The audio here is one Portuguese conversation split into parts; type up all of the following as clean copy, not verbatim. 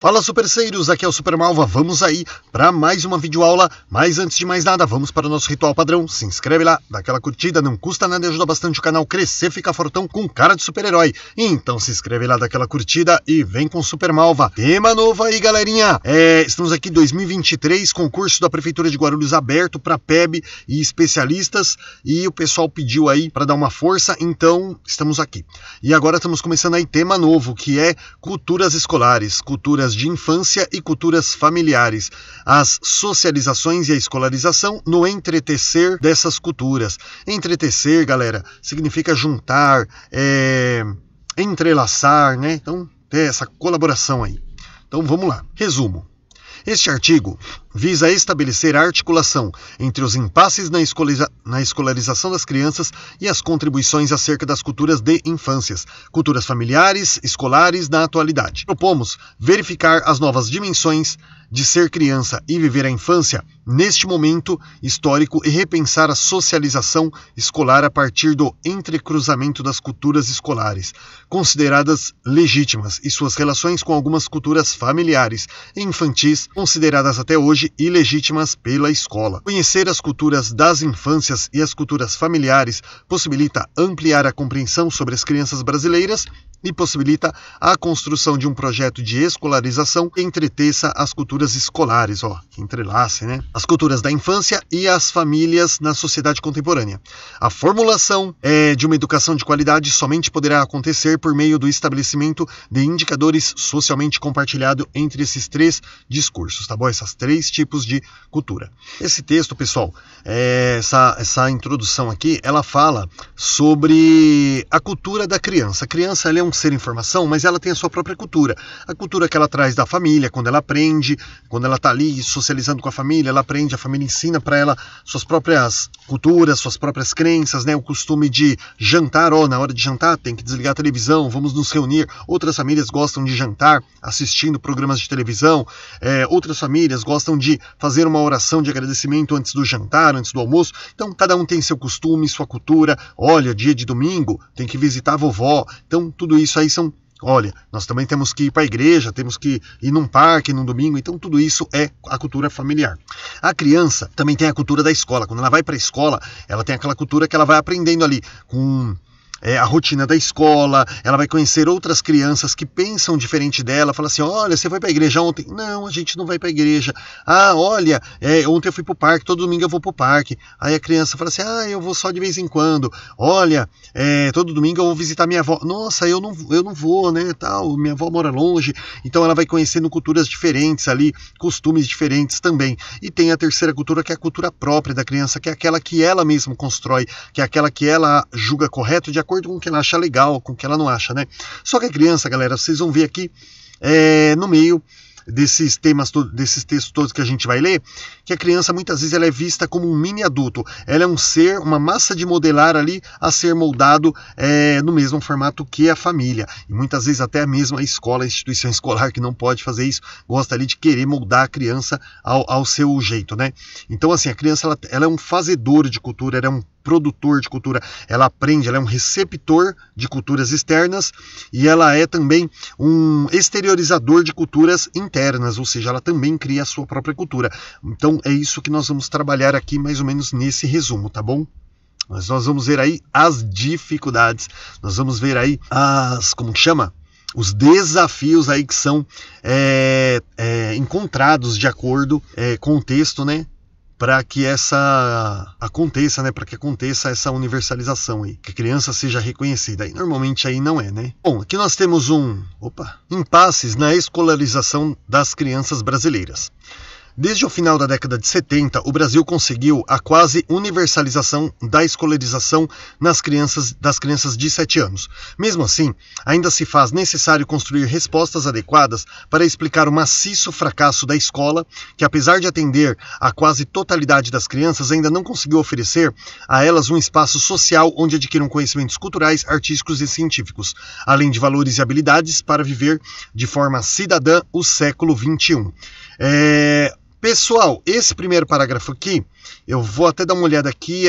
Fala, superceiros, aqui é o Super Malva, vamos aí para mais uma videoaula, mas antes de mais nada, vamos para o nosso ritual padrão, se inscreve lá, dá aquela curtida, não custa nada e ajuda bastante o canal crescer, ficar fortão com cara de super-herói, então se inscreve lá, dá aquela curtida e vem com o Super Malva. Tema novo aí, galerinha, estamos aqui em 2023, concurso da Prefeitura de Guarulhos aberto para PEB e especialistas, e o pessoal pediu aí para dar uma força, então estamos aqui. E agora estamos começando aí tema novo, que é culturas escolares, culturas de infância e culturas familiares, as socializações e a escolarização no entretecer dessas culturas. Entretecer, galera, significa juntar, entrelaçar, né? Então, ter essa colaboração aí. Então, vamos lá. Resumo. Este artigo visa estabelecer a articulação entre os impasses na escolarização das crianças e as contribuições acerca das culturas de infâncias, culturas familiares, escolares na atualidade. Propomos verificar as novas dimensões de ser criança e viver a infância neste momento histórico e repensar a socialização escolar a partir do entrecruzamento das culturas escolares, consideradas legítimas, e suas relações com algumas culturas familiares e infantis, consideradas até hoje ilegítimas pela escola. Conhecer as culturas das infâncias e as culturas familiares possibilita ampliar a compreensão sobre as crianças brasileiras e possibilita a construção de um projeto de escolarização que entreteça as culturas escolares, que entrelace, né? As culturas da infância e as famílias na sociedade contemporânea. A formulação de uma educação de qualidade somente poderá acontecer por meio do estabelecimento de indicadores socialmente compartilhados entre esses três discursos, tá bom? Esses três tipos de cultura. Esse texto, pessoal, essa introdução aqui, ela fala sobre a cultura da criança. A criança, ela é um ser em formação, mas ela tem a sua própria cultura. A cultura que ela traz da família, quando ela aprende, quando ela está ali socializando com a família, ela aprende, a família ensina para ela suas próprias culturas, suas próprias crenças, né? O costume de jantar, na hora de jantar tem que desligar a televisão, vamos nos reunir. Outras famílias gostam de jantar assistindo programas de televisão, outras famílias gostam de fazer uma oração de agradecimento antes do jantar, antes do almoço. Então, cada um tem seu costume, sua cultura. Olha, dia de domingo, tem que visitar a vovó. Então, tudo isso aí são... Olha, nós também temos que ir para a igreja, temos que ir num parque, num domingo, então tudo isso é a cultura familiar. A criança também tem a cultura da escola. Quando ela vai para a escola, ela tem aquela cultura que ela vai aprendendo ali com... a rotina da escola, ela vai conhecer outras crianças que pensam diferente dela, fala assim, olha, você foi para a igreja ontem? Não, a gente não vai para a igreja. Olha, ontem eu fui para o parque, todo domingo eu vou para o parque. Aí a criança fala assim, eu vou só de vez em quando. Olha, todo domingo eu vou visitar minha avó. Nossa, eu não vou, né, tal, minha avó mora longe. Então ela vai conhecendo culturas diferentes ali, costumes diferentes também. E tem a terceira cultura, que é a cultura própria da criança, que é aquela que ela mesma constrói, que é aquela que ela julga correto de acordo com o que ela acha legal, com o que ela não acha, né? Só que a criança, galera, vocês vão ver aqui no meio desses temas, desses textos todos que a gente vai ler, que a criança muitas vezes ela é vista como um mini adulto. Ela é um ser, uma massa de modelar ali a ser moldado no mesmo formato que a família. E muitas vezes até mesmo a escola, a instituição escolar que não pode fazer isso, gosta ali de querer moldar a criança ao seu jeito, né? Então assim, a criança ela é um fazedor de cultura, ela é um produtor de cultura, ela aprende, ela é um receptor de culturas externas e ela é também um exteriorizador de culturas internas, ou seja, ela também cria a sua própria cultura. Então é isso que nós vamos trabalhar aqui mais ou menos nesse resumo, tá bom? Mas nós vamos ver aí as dificuldades, nós vamos ver aí como que chama? Os desafios aí que são encontrados de acordo com o texto, né? Para que aconteça, né? Para que aconteça essa universalização aí, que a criança seja reconhecida. E normalmente aí não é, né? Bom, aqui nós temos impasses na escolarização das crianças brasileiras. Desde o final da década de 70, o Brasil conseguiu a quase universalização da escolarização das crianças de 7 anos. Mesmo assim, ainda se faz necessário construir respostas adequadas para explicar o maciço fracasso da escola, que apesar de atender a quase totalidade das crianças, ainda não conseguiu oferecer a elas um espaço social onde adquiram conhecimentos culturais, artísticos e científicos, além de valores e habilidades para viver de forma cidadã o século XXI. Pessoal, esse primeiro parágrafo aqui, eu vou até dar uma olhada aqui,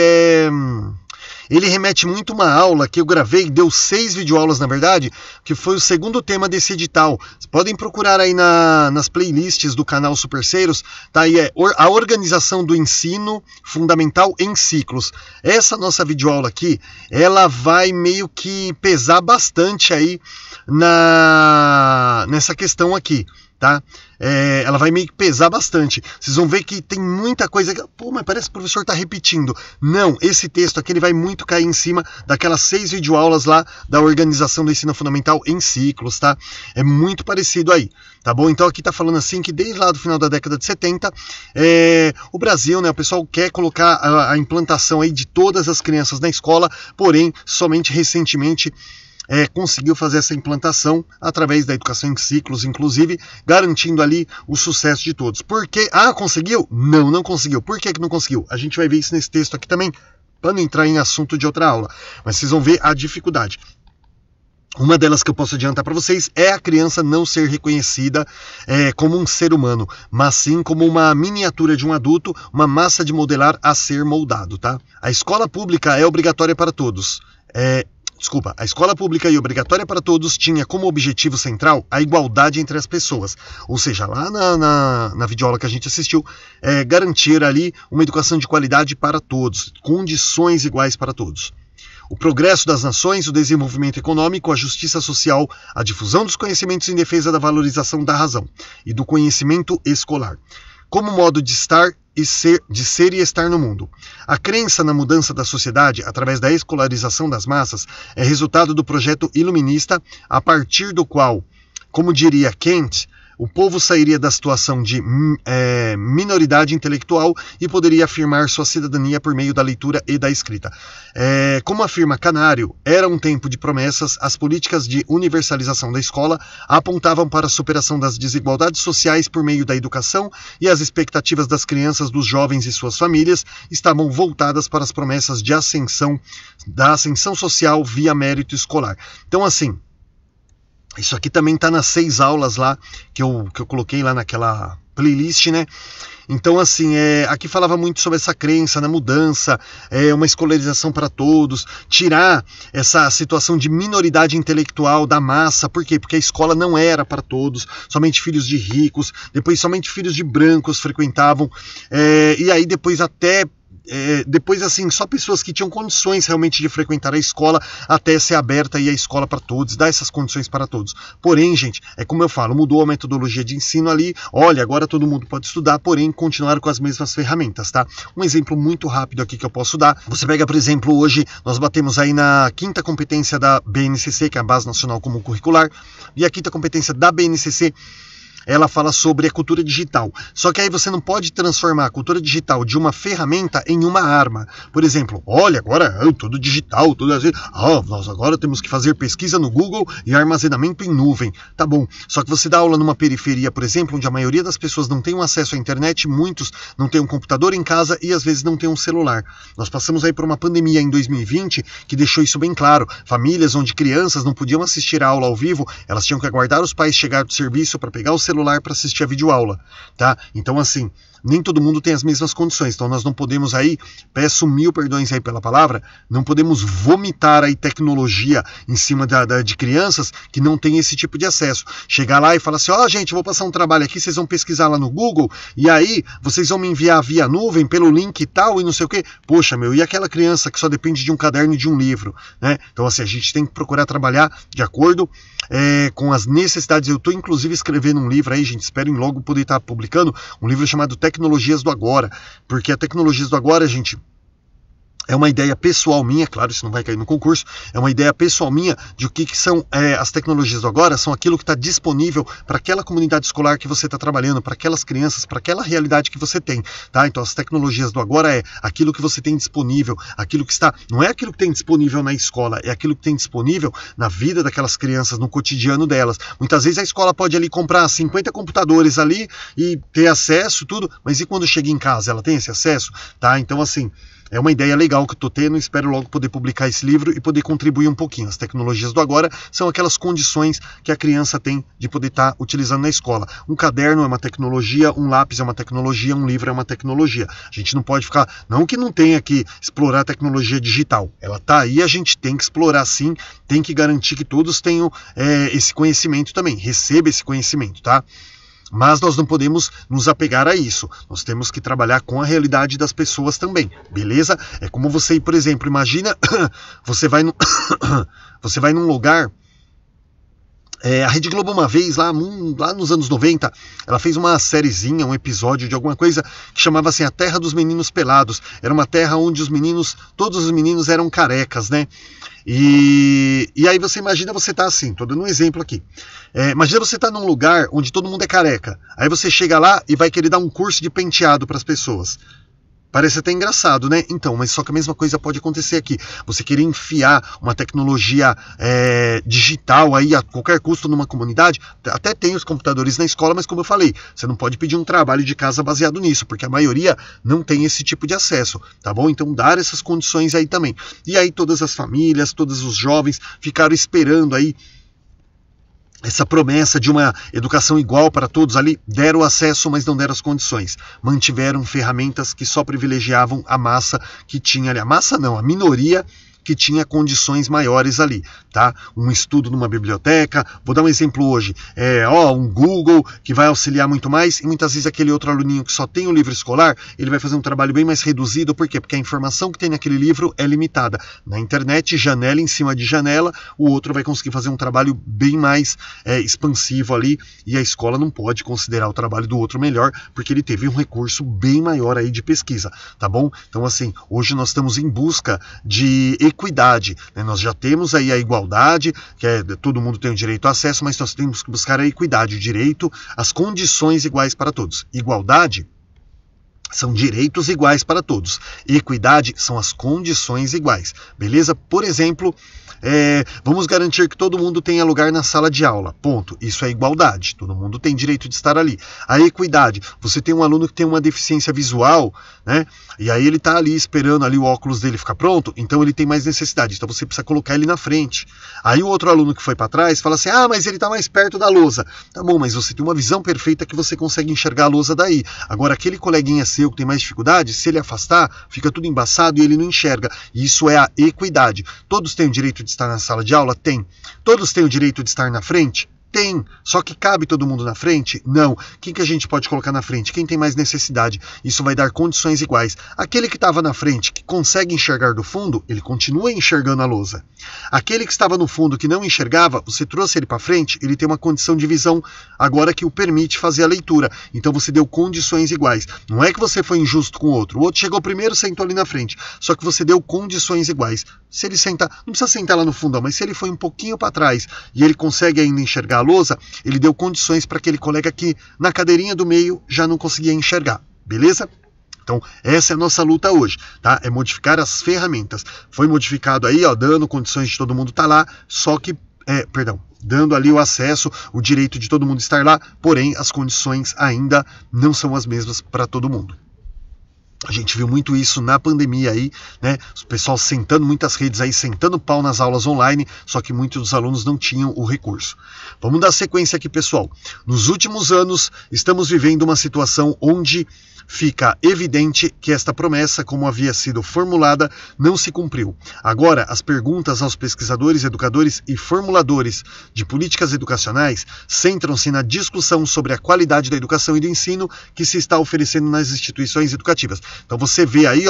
ele remete muito a uma aula que eu gravei, deu 6 videoaulas na verdade, que foi o segundo tema desse edital. Vocês podem procurar aí nas playlists do canal Superseiros, tá aí, a organização do ensino fundamental em ciclos. Essa nossa videoaula aqui, ela vai meio que pesar bastante aí nessa questão aqui, tá? Ela vai meio que pesar bastante. Vocês vão ver que tem muita coisa que, pô, mas parece que o professor está repetindo. Não, esse texto aqui ele vai muito cair em cima daquelas 6 videoaulas lá da organização do ensino fundamental em ciclos, tá? É muito parecido aí, tá bom? Então aqui tá falando assim que desde lá do final da década de 70, o Brasil, né, o pessoal quer colocar a implantação aí de todas as crianças na escola, porém, somente recentemente conseguiu fazer essa implantação através da educação em ciclos, inclusive, garantindo ali o sucesso de todos. Por quê? Conseguiu? Não, não conseguiu. Por que não conseguiu? A gente vai ver isso nesse texto aqui também, para não entrar em assunto de outra aula. Mas vocês vão ver a dificuldade. Uma delas que eu posso adiantar para vocês é a criança não ser reconhecida como um ser humano, mas sim como uma miniatura de um adulto, uma massa de modelar a ser moldado, tá? A escola pública é obrigatória para todos. A escola pública e obrigatória para todos tinha como objetivo central a igualdade entre as pessoas. Ou seja, lá na videoaula que a gente assistiu, garantir ali uma educação de qualidade para todos, condições iguais para todos. O progresso das nações, o desenvolvimento econômico, a justiça social, a difusão dos conhecimentos em defesa da valorização da razão e do conhecimento escolar, como modo de ser e estar no mundo. A crença na mudança da sociedade através da escolarização das massas é resultado do projeto iluminista, a partir do qual, como diria Kant, o povo sairia da situação de minoridade intelectual e poderia afirmar sua cidadania por meio da leitura e da escrita. Como afirma Canário, era um tempo de promessas, as políticas de universalização da escola apontavam para a superação das desigualdades sociais por meio da educação e as expectativas das crianças, dos jovens e suas famílias estavam voltadas para as promessas de da ascensão social via mérito escolar. Então, assim, isso aqui também está nas 6 aulas lá que eu coloquei lá naquela playlist, né? Então, assim, aqui falava muito sobre essa crença na mudança, uma escolarização para todos, tirar essa situação de minoridade intelectual da massa. Por quê? Porque a escola não era para todos, somente filhos de ricos, depois somente filhos de brancos frequentavam, e aí depois assim, só pessoas que tinham condições realmente de frequentar a escola, até ser aberta aí a escola para todos, dar essas condições para todos. Porém, gente, como eu falo, mudou a metodologia de ensino ali, olha, agora todo mundo pode estudar, porém continuar com as mesmas ferramentas, tá? Um exemplo muito rápido aqui que eu posso dar, você pega, por exemplo, hoje nós batemos aí na 5ª competência da BNCC, que é a Base Nacional Comum Curricular, e a 5ª competência da BNCC, ela fala sobre a cultura digital. Só que aí você não pode transformar a cultura digital de uma ferramenta em uma arma. Por exemplo, olha, agora é tudo digital, tudo assim. Nós agora temos que fazer pesquisa no Google e armazenamento em nuvem. Tá bom. Só que você dá aula numa periferia, por exemplo, onde a maioria das pessoas não tem um acesso à internet, muitos não têm um computador em casa e às vezes não tem um celular. Nós passamos aí por uma pandemia em 2020 que deixou isso bem claro. Famílias onde crianças não podiam assistir a aula ao vivo, elas tinham que aguardar os pais chegar do serviço para pegar o celular para assistir a videoaula, tá? Então, assim, nem todo mundo tem as mesmas condições, então nós não podemos aí, peço 1000 perdões aí pela palavra, não podemos vomitar aí tecnologia em cima de crianças que não têm esse tipo de acesso. Chegar lá e falar assim, gente, eu vou passar um trabalho aqui, vocês vão pesquisar lá no Google, e aí vocês vão me enviar via nuvem, pelo link e tal, e não sei o quê. Poxa, e aquela criança que só depende de um caderno e de um livro, né? Então, assim, a gente tem que procurar trabalhar de acordo com as necessidades. Eu estou, inclusive, escrevendo um livro aí, gente, espero em logo poder estar publicando, um livro chamado Tecnologias do Agora, porque a Tecnologias do Agora, gente, é uma ideia pessoal minha, claro, isso não vai cair no concurso, é uma ideia pessoal minha de o que são as tecnologias do agora, são aquilo que está disponível para aquela comunidade escolar que você está trabalhando, para aquelas crianças, para aquela realidade que você tem, tá? Então as tecnologias do agora é aquilo que você tem disponível, aquilo que está, não é aquilo que tem disponível na escola, é aquilo que tem disponível na vida daquelas crianças, no cotidiano delas. Muitas vezes a escola pode ali comprar 50 computadores ali e ter acesso, tudo, mas e quando chega em casa, ela tem esse acesso, tá? Então, assim, é uma ideia legal que eu estou tendo, espero logo poder publicar esse livro e poder contribuir um pouquinho. As tecnologias do agora são aquelas condições que a criança tem de poder estar utilizando na escola. Um caderno é uma tecnologia, um lápis é uma tecnologia, um livro é uma tecnologia. A gente não pode ficar, não que não tenha que explorar a tecnologia digital, ela está aí, a gente tem que explorar sim, tem que garantir que todos tenham esse conhecimento também, receba esse conhecimento, tá? Mas nós não podemos nos apegar a isso. Nós temos que trabalhar com a realidade das pessoas também, beleza? É como você, por exemplo, imagina, você vai num lugar. A Rede Globo uma vez, lá nos anos 90, ela fez uma sériezinha, um episódio de alguma coisa que chamava assim A Terra dos Meninos Pelados. Era uma terra onde todos os meninos eram carecas, né? E aí você imagina, você tá assim, tô dando um exemplo aqui. Imagina você tá num lugar onde todo mundo é careca. Aí você chega lá e vai querer dar um curso de penteado para as pessoas. Parece até engraçado, né? Então, mas só que a mesma coisa pode acontecer aqui. Você querer enfiar uma tecnologia digital aí a qualquer custo numa comunidade, até tem os computadores na escola, mas como eu falei, você não pode pedir um trabalho de casa baseado nisso, porque a maioria não tem esse tipo de acesso, tá bom? Então, dar essas condições aí também. E aí todas as famílias, todos os jovens ficaram esperando aí essa promessa de uma educação igual para todos ali, deram acesso, mas não deram as condições. Mantiveram ferramentas que só privilegiavam a massa que tinha ali. A massa não, a minoria que tinha condições maiores ali, tá? Um estudo numa biblioteca, vou dar um exemplo hoje, um Google que vai auxiliar muito mais, e muitas vezes aquele outro aluninho que só tem o livro escolar, ele vai fazer um trabalho bem mais reduzido, por quê? Porque a informação que tem naquele livro é limitada. Na internet, janela em cima de janela, o outro vai conseguir fazer um trabalho bem mais expansivo ali, e a escola não pode considerar o trabalho do outro melhor, porque ele teve um recurso bem maior aí de pesquisa, tá bom? Então assim, hoje nós estamos em busca de equidade, né? Nós já temos aí a igualdade, que todo mundo tem o direito ao acesso, mas nós temos que buscar a equidade, o direito, as condições iguais para todos. Igualdade são direitos iguais para todos. Equidade são as condições iguais, beleza? Por exemplo, vamos garantir que todo mundo tenha lugar na sala de aula, ponto. Isso é igualdade, todo mundo tem direito de estar ali. A equidade, você tem um aluno que tem uma deficiência visual, né? E aí ele está ali esperando ali o óculos dele ficar pronto, então ele tem mais necessidade, então você precisa colocar ele na frente. Aí o outro aluno que foi para trás fala assim, mas ele está mais perto da lousa. Tá bom, mas você tem uma visão perfeita que você consegue enxergar a lousa daí. Agora aquele coleguinha seu que tem mais dificuldade, se ele afastar, fica tudo embaçado e ele não enxerga. Isso é a equidade. Todos têm o direito de estar na sala de aula? Tem. Todos têm o direito de estar na frente? Tem. Só que cabe todo mundo na frente? Não. Quem que a gente pode colocar na frente? Quem tem mais necessidade? Isso vai dar condições iguais. Aquele que estava na frente, que consegue enxergar do fundo, ele continua enxergando a lousa. Aquele que estava no fundo, que não enxergava, você trouxe ele para frente, ele tem uma condição de visão agora que o permite fazer a leitura. Então você deu condições iguais. Não é que você foi injusto com o outro. O outro chegou primeiro, sentou ali na frente. Só que você deu condições iguais. Se ele sentar, não precisa sentar lá no fundo, mas se ele foi um pouquinho para trás e ele consegue ainda enxergar a lousa, ele deu condições para aquele colega que na cadeirinha do meio já não conseguia enxergar, beleza? Então, essa é a nossa luta hoje, tá? É modificar as ferramentas. Foi modificado aí, dando condições de todo mundo estar lá, só que, dando ali o acesso, o direito de todo mundo estar lá, porém, as condições ainda não são as mesmas para todo mundo. A gente viu muito isso na pandemia aí, né? O pessoal sentando, muitas redes aí, sentando pau nas aulas online, só que muitos dos alunos não tinham o recurso. Vamos dar sequência aqui, pessoal. Nos últimos anos, estamos vivendo uma situação onde fica evidente que esta promessa, como havia sido formulada, não se cumpriu. Agora, as perguntas aos pesquisadores, educadores e formuladores de políticas educacionais centram-se na discussão sobre a qualidade da educação e do ensino que se está oferecendo nas instituições educativas. Então você vê aí,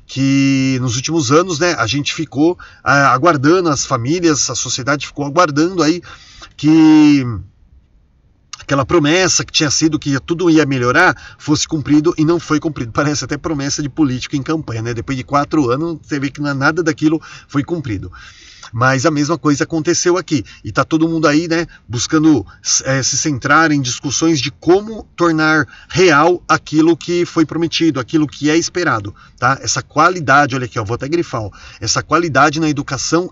que nos últimos anos, né, a gente ficou aguardando, as famílias, a sociedade ficou aguardando aí que aquela promessa que tinha sido que tudo ia melhorar fosse cumprido e não foi cumprido. Parece até promessa de político em campanha, né? Depois de 4 anos, você vê que nada daquilo foi cumprido. Mas a mesma coisa aconteceu aqui. E está todo mundo aí, né, buscando se centrar em discussões de como tornar real aquilo que foi prometido, aquilo que é esperado, tá? Essa qualidade, olha aqui, vou até grifar, essa qualidade na educação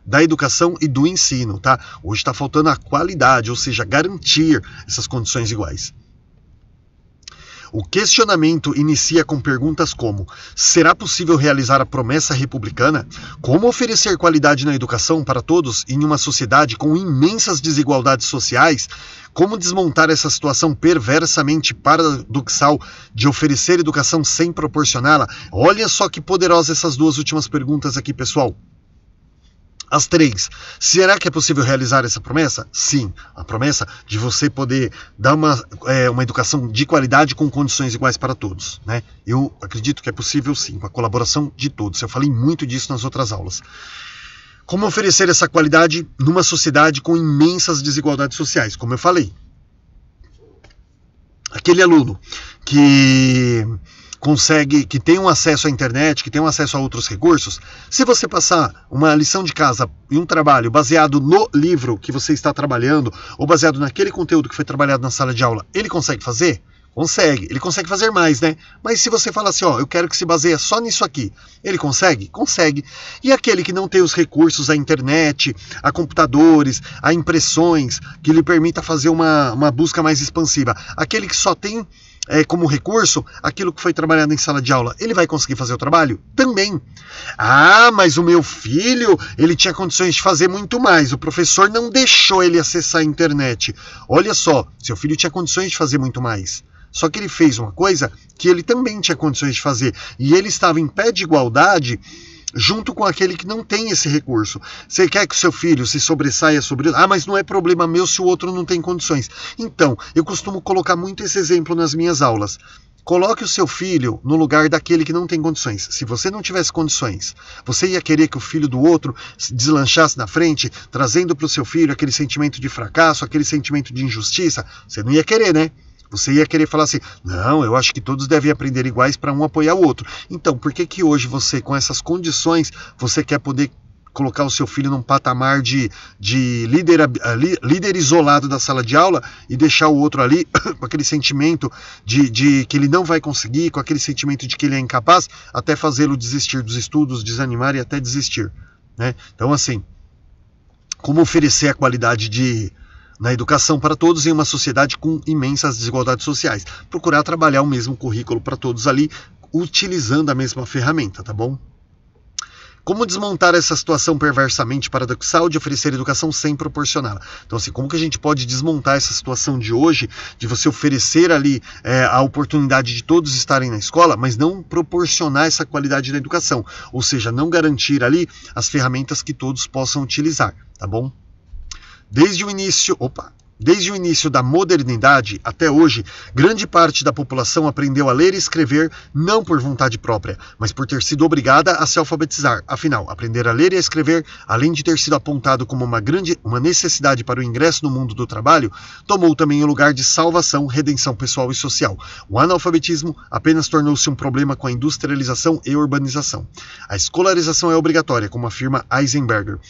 da educação e do ensino, tá? Hoje está faltando a qualidade, ou seja, garantir essas condições iguais. O questionamento inicia com perguntas como: será possível realizar a promessa republicana? Como oferecer qualidade na educação para todos em uma sociedade com imensas desigualdades sociais? Como desmontar essa situação perversamente paradoxal de oferecer educação sem proporcioná-la? Olha só que poderosa essas duas últimas perguntas aqui, pessoal. As 3. Será que é possível realizar essa promessa? Sim, a promessa de você poder dar uma educação de qualidade com condições iguais para todos, né? Eu acredito que é possível sim, com a colaboração de todos. Eu falei muito disso nas outras aulas. Como oferecer essa qualidade numa sociedade com imensas desigualdades sociais? Como eu falei, aquele aluno que tem um acesso à internet, que tem um acesso a outros recursos, se você passar uma lição de casa e um trabalho baseado no livro que você está trabalhando, ou baseado naquele conteúdo que foi trabalhado na sala de aula, ele consegue fazer? Consegue. Ele consegue fazer mais, né? Mas se você fala assim, eu quero que se baseie só nisso aqui, ele consegue? Consegue. E aquele que não tem os recursos, a internet, a computadores, a impressões, que lhe permita fazer uma busca mais expansiva, aquele que só tem como recurso aquilo que foi trabalhado em sala de aula, ele vai conseguir fazer o trabalho? Também. Mas o meu filho, ele tinha condições de fazer muito mais, o professor não deixou ele acessar a internet. Olha só, seu filho tinha condições de fazer muito mais, só que ele fez uma coisa que ele também tinha condições de fazer, e ele estava em pé de igualdade junto com aquele que não tem esse recurso. Você quer que o seu filho se sobressaia sobre... mas não é problema meu se o outro não tem condições. Então, eu costumo colocar muito esse exemplo nas minhas aulas. Coloque o seu filho no lugar daquele que não tem condições. Se você não tivesse condições, você ia querer que o filho do outro deslanchasse na frente, trazendo para o seu filho aquele sentimento de fracasso, aquele sentimento de injustiça? Você não ia querer, né? Você ia querer falar assim, não, eu acho que todos devem aprender iguais para um apoiar o outro. Então, por que hoje você, com essas condições, você quer poder colocar o seu filho num patamar de líder isolado da sala de aula e deixar o outro ali com aquele sentimento de que ele não vai conseguir, com aquele sentimento de que ele é incapaz, até fazê-lo desistir dos estudos, desanimar e até desistir, né? Então, assim, como oferecer a qualidade na educação para todos em uma sociedade com imensas desigualdades sociais? Procurar trabalhar o mesmo currículo para todos ali, utilizando a mesma ferramenta, tá bom? Como desmontar essa situação perversamente paradoxal de oferecer educação sem proporcioná-la? Então, assim, como que a gente pode desmontar essa situação de hoje, de você oferecer ali a oportunidade de todos estarem na escola, mas não proporcionar essa qualidade da educação? Ou seja, não garantir ali as ferramentas que todos possam utilizar, tá bom? Desde o início da modernidade até hoje, grande parte da população aprendeu a ler e escrever não por vontade própria, mas por ter sido obrigada a se alfabetizar. Afinal, aprender a ler e a escrever, além de ter sido apontado como uma necessidade para o ingresso no mundo do trabalho, tomou também o lugar de salvação, redenção pessoal e social. O analfabetismo apenas tornou-se um problema com a industrialização e urbanização. A escolarização é obrigatória, como afirma Heisenberger.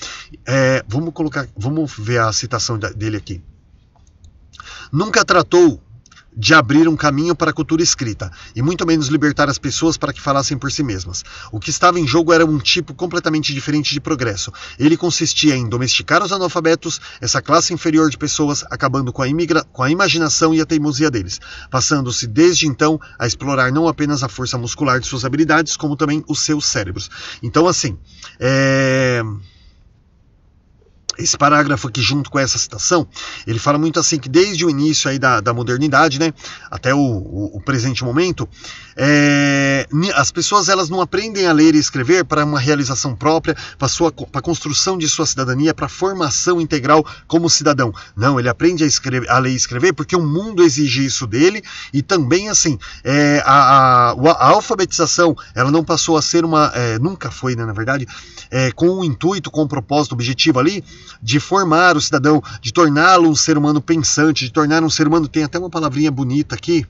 Vamos ver a citação dele aqui. Nunca tratou de abrir um caminho para a cultura escrita, e muito menos libertar as pessoas para que falassem por si mesmas. O que estava em jogo era um tipo completamente diferente de progresso. Ele consistia em domesticar os analfabetos, essa classe inferior de pessoas, acabando com a imaginação e a teimosia deles, passando-se desde então a explorar não apenas a força muscular de suas habilidades, como também os seus cérebros. Então, assim, esse parágrafo aqui, junto com essa citação, ele fala muito assim que desde o início aí da modernidade, né, até o presente momento, as pessoas elas não aprendem a ler e escrever para uma realização própria, para a construção de sua cidadania, para a formação integral como cidadão. Não, ele aprende a ler e escrever porque o mundo exige isso dele, e também assim, a alfabetização, ela não passou a ser nunca foi, né, na verdade, com o intuito, com o propósito, objetivo ali, de formar o cidadão, de torná-lo um ser humano pensante, de tornar um ser humano, tem até uma palavrinha bonita aqui,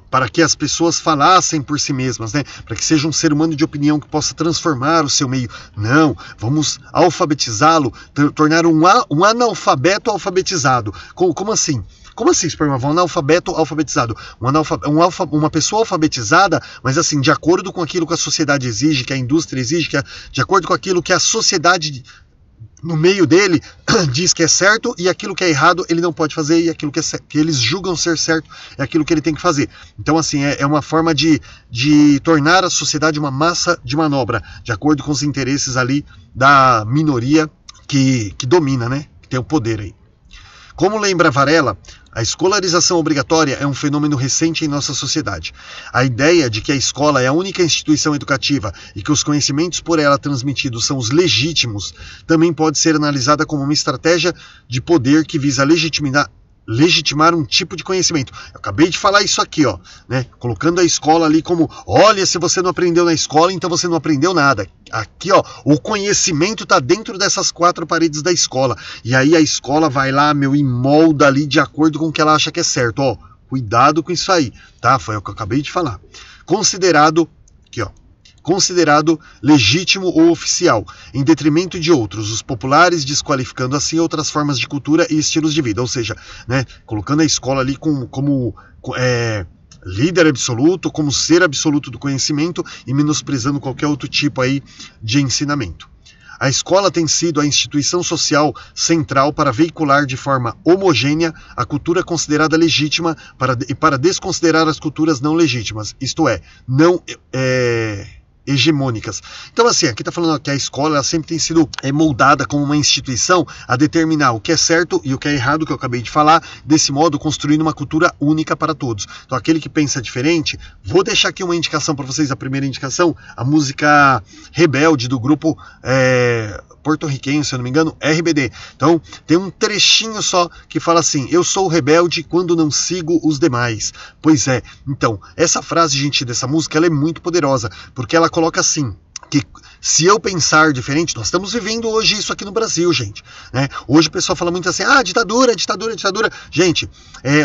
para que as pessoas falassem por si mesmas, né? Para que seja um ser humano de opinião que possa transformar o seu meio. Não, vamos alfabetizá-lo, tornar um analfabeto alfabetizado. Como assim? Como assim, Superman? Um analfabeto alfabetizado. Uma pessoa alfabetizada, mas assim, de acordo com aquilo que a sociedade exige, que a indústria exige, de acordo com aquilo que a sociedade no meio dele diz que é certo e aquilo que é errado ele não pode fazer, e aquilo que eles julgam ser certo é aquilo que ele tem que fazer. Então, assim, é uma forma de tornar a sociedade uma massa de manobra, de acordo com os interesses ali da minoria que domina, né? Que tem o poder aí. Como lembra Varela, a escolarização obrigatória é um fenômeno recente em nossa sociedade. A ideia de que a escola é a única instituição educativa e que os conhecimentos por ela transmitidos são os legítimos também pode ser analisada como uma estratégia de poder que visa legitimar um tipo de conhecimento. Eu acabei de falar isso aqui, ó, né? Colocando a escola ali como, olha, se você não aprendeu na escola, então você não aprendeu nada. Aqui, ó, o conhecimento está dentro dessas 4 paredes da escola. E aí a escola vai lá, e molda ali de acordo com o que ela acha que é certo. Ó, cuidado com isso aí, tá? Foi o que eu acabei de falar. Considerado legítimo ou oficial, em detrimento de outros, os populares, desqualificando assim outras formas de cultura e estilos de vida. Ou seja, né, colocando a escola ali como líder absoluto, como ser absoluto do conhecimento e menosprezando qualquer outro tipo aí de ensinamento. A escola tem sido a instituição social central para veicular de forma homogênea a cultura considerada legítima para desconsiderar as culturas não legítimas, isto é, não hegemônicas. Então, assim, aqui está falando que a escola ela sempre tem sido moldada como uma instituição a determinar o que é certo e o que é errado, que eu acabei de falar, desse modo construindo uma cultura única para todos. Então, aquele que pensa diferente, vou deixar aqui uma indicação para vocês, a primeira indicação, a música Rebelde do grupo porto-riquenho, se eu não me engano, RBD. Então, tem um trechinho só que fala assim: eu sou rebelde quando não sigo os demais. Pois é, então, essa frase, gente, dessa música, ela é muito poderosa, porque ela coloca assim, que se eu pensar diferente, nós estamos vivendo hoje isso aqui no Brasil, gente, né? Hoje o pessoal fala muito assim, ditadura. Gente,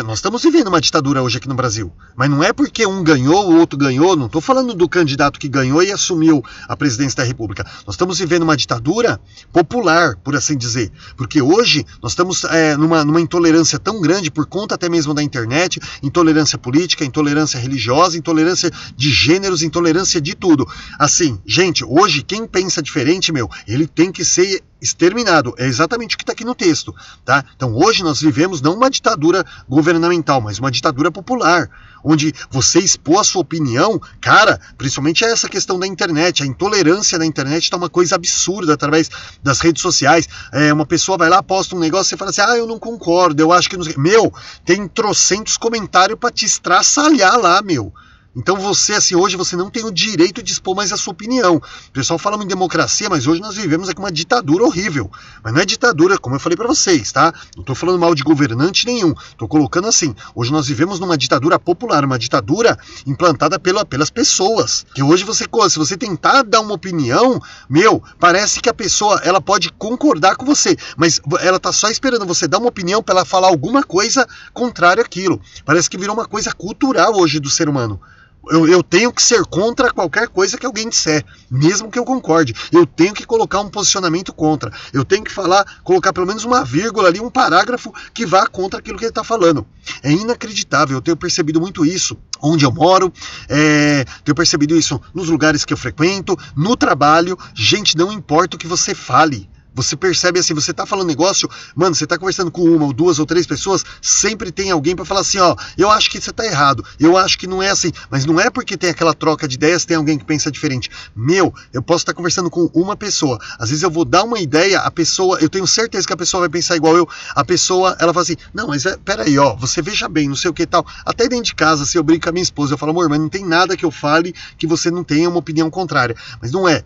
nós estamos vivendo uma ditadura hoje aqui no Brasil, mas não é porque um ganhou, o outro ganhou, não estou falando do candidato que ganhou e assumiu a presidência da República. Nós estamos vivendo uma ditadura popular, por assim dizer, porque hoje nós estamos numa intolerância tão grande, por conta até mesmo da internet, intolerância política, intolerância religiosa, intolerância de gêneros, intolerância de tudo. Assim, gente, hoje quem pensa diferente, ele tem que ser exterminado. É exatamente o que está aqui no texto, tá? Então hoje nós vivemos não uma ditadura governamental, mas uma ditadura popular, onde você expor a sua opinião, cara, principalmente essa questão da internet, a intolerância na internet está uma coisa absurda através das redes sociais. Uma pessoa vai lá, posta um negócio, você fala assim, eu não concordo, eu acho que não sei. Tem trocentos comentários para te estraçalhar lá, Então você, assim, hoje você não tem o direito de expor mais a sua opinião. O pessoal fala em democracia, mas hoje nós vivemos aqui uma ditadura horrível. Mas não é ditadura, como eu falei para vocês, tá? Não estou falando mal de governante nenhum. Estou colocando assim, hoje nós vivemos numa ditadura popular, uma ditadura implantada pelas pessoas. Que hoje se você tentar dar uma opinião, parece que a pessoa, ela pode concordar com você, mas ela tá só esperando você dar uma opinião para ela falar alguma coisa contrária àquilo. Parece que virou uma coisa cultural hoje do ser humano. Eu tenho que ser contra qualquer coisa que alguém disser, mesmo que eu concorde. Eu tenho que colocar um posicionamento contra. Eu tenho que colocar pelo menos uma vírgula ali, um parágrafo que vá contra aquilo que ele está falando. É inacreditável, eu tenho percebido muito isso onde eu moro, tenho percebido isso nos lugares que eu frequento, no trabalho. Gente, não importa o que você fale. Você percebe assim, você tá falando negócio, mano, você tá conversando com uma ou duas ou três pessoas, sempre tem alguém para falar assim, eu acho que você tá errado, eu acho que não é assim, mas não é porque tem aquela troca de ideias, tem alguém que pensa diferente. Eu posso estar conversando com uma pessoa, às vezes eu vou dar uma ideia, a pessoa, eu tenho certeza que a pessoa vai pensar igual eu, a pessoa, ela fala assim, não, mas peraí, você veja bem, não sei o que tal, até dentro de casa, se eu brinco com a minha esposa, eu falo, amor, mas não tem nada que eu fale que você não tenha uma opinião contrária, mas não é,